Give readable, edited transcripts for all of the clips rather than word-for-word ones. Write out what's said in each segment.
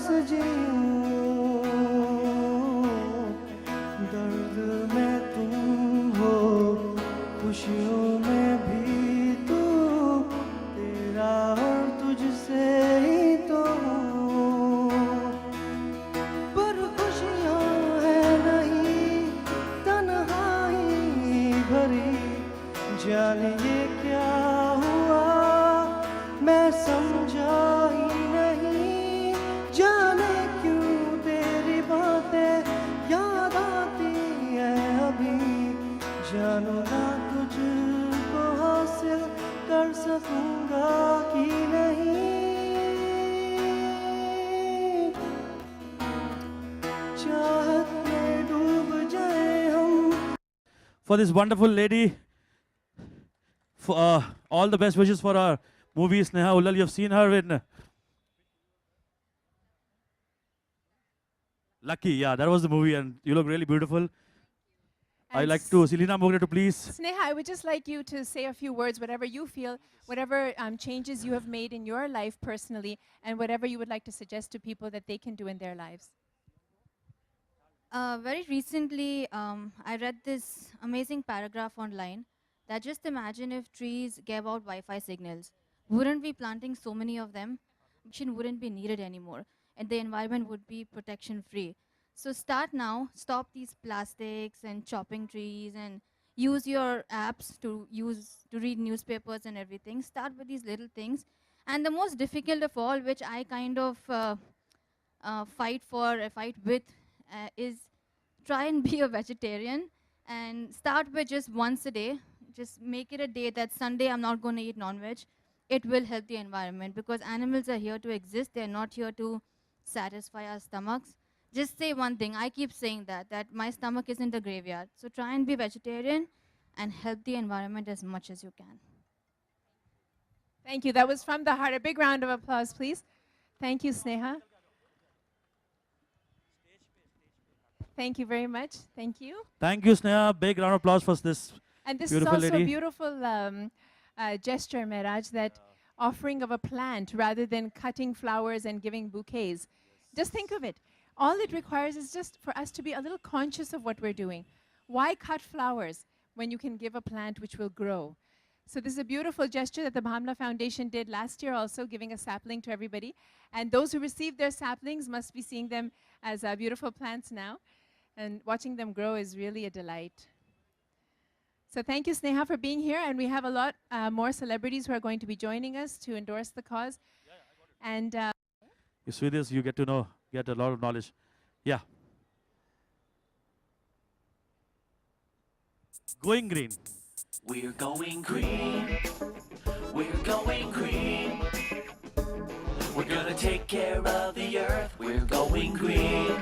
सांस जीऊं, दर्द में तुम हो, खुशियों में भी तू, तेरा और तुझसे ही तो हूँ। पर खुशियाँ है नहीं, तन्हाई भरी, जाने ये क्या हुआ, मैं समझा ही नहीं। जाने क्यों तेरी बातें याद आती है अभी, जानू ना तुझको हासिल कर सकूंगा कि नहीं। चाहत में डूब जाए हम। For this wonderful lady, for all the best wishes for our movie Sneha Ullal. You've seen her in Lucky, yeah, that was the movie, and you look really beautiful. I'd And like to Selena Mogre to please. Sneha, I would just like you to say a few words, whatever you feel, whatever changes you have made in your life personally, and whatever you would like to suggest to people that they can do in their lives. Very recently, I read this amazing paragraph online that just imagine if trees gave out Wi-Fi signals. Wouldn't we planting so many of them? Machine wouldn't be needed anymore, and the environment would be protection-free. So start now. Stop these plastics and chopping trees, and use your apps to read newspapers and everything. Start with these little things, and the most difficult of all, which I kind of fight with, is try and be a vegetarian and start with just once a day. Just make it a day that Sunday I'm not going to eat non-veg. It will help the environment because animals are here to exist. They're not here to satisfy our stomachs. Just say one thing. I keep saying that my stomach isn't a graveyard. So try and be vegetarian and help the environment as much as you can. Thank you. That was from the heart. A big round of applause, please. Thank you, Sneha. Thank you very much. Thank you. Thank you, Sneha. Big round of applause for this And this beautiful is also lady. a beautiful gesture, Mehraj, that offering of a plant rather than cutting flowers and giving bouquets. Just think of it. All it requires is just for us to be a little conscious of what we're doing. Why cut flowers when you can give a plant which will grow? So this is a beautiful gesture that the Bhamla Foundation did last year also, giving a sapling to everybody. And those who received their saplings must be seeing them as beautiful plants now. And watching them grow is really a delight. So thank you, Sneha, for being here. And we have a lot more celebrities who are going to be joining us to endorse the cause. And You see this, you get to know, get a lot of knowledge. Yeah. Going green. We're going green. We're going green. We're gonna take care of the earth. We're going green.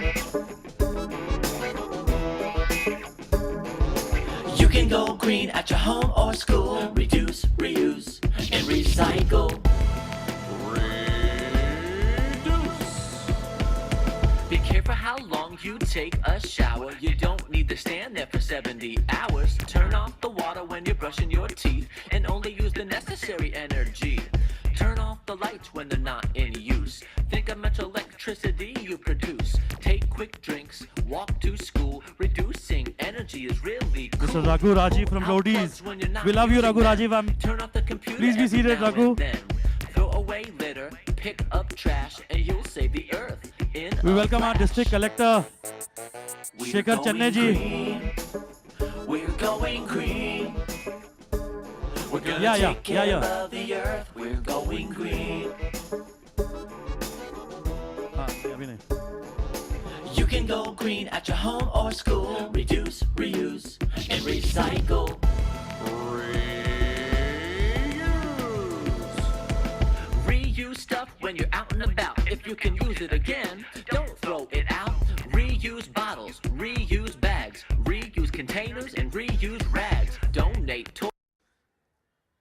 You can go green at your home or school. Reduce, reuse, and recycle. Be careful how long you take a shower. You don't need to stand there for 70 hours. Turn off the water when you're brushing your teeth and only use the necessary energy. Turn off the lights when they're not in use. Think how much electricity you produce. Take quick drinks, walk to school. Reducing energy is really cool. Mr. Raghu Rajiv from Roadies. We love you, Raghu Rajiv. Turn off the computer. Please be seated, every now Raghu. and then. Throw away litter, pick up trash, and you'll save the earth. We welcome our district collector, Shekhar Chennai ji. We're going green. We're gonna take care of the earth. We're going green. You can go green at your home or school. Reduce, reuse, and recycle. Reuse stuff when you're out and about. If you can use it again, don't throw it out. Reuse bottles, reuse bags, reuse containers, and reuse rags. Donate toys.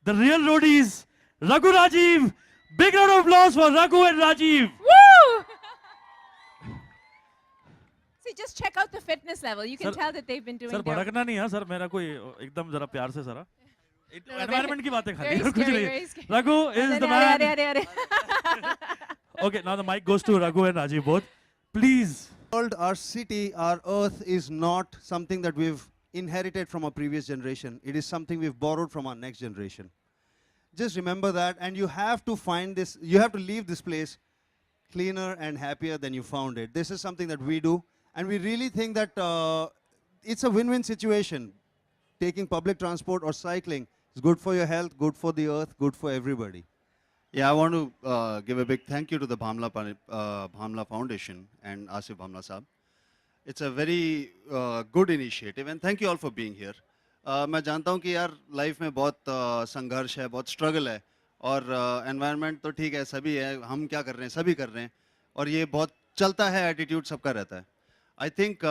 The real Roadies, Raghu Rajiv. Big round of applause for Raghu and Rajiv. woo! See, just check out the fitness level. You can Sir- tell that they've been doing sir their भड़कना नहीं है sir, मेरा कोई एकदम जरा प्यार से sir No, environment की बातें खाली very और कुछ scary, नहीं very है. scary. Raghu is the Arre, man. arre, arre, arre. Okay, now the mic goes to Raghu and Rajiv both. Please. World, our city, our earth is not something that we've inherited from our previous generation. It is something we've borrowed from our next generation. Just remember that, and you have to find this, you have to leave this place cleaner and happier than you found it. This is something that we do, and we really think that it's a win-win situation. Taking public transport or cycling is good for your health, good for the earth, good for everybody. Yeah, I want to give a big thank you to the Bhamla Foundation and Asif Bhamla Saab. It's a very good initiative, and thank you all for being here. मैं जानता हूँ कि यार life में बहुत संघर्ष है, बहुत स्ट्रगल है, और एनवायरनमेंट तो ठीक है, सभी है, हम क्या कर रहे हैं, सभी कर रहे हैं, और ये बहुत चलता है, एटीट्यूड सबका रहता है. I think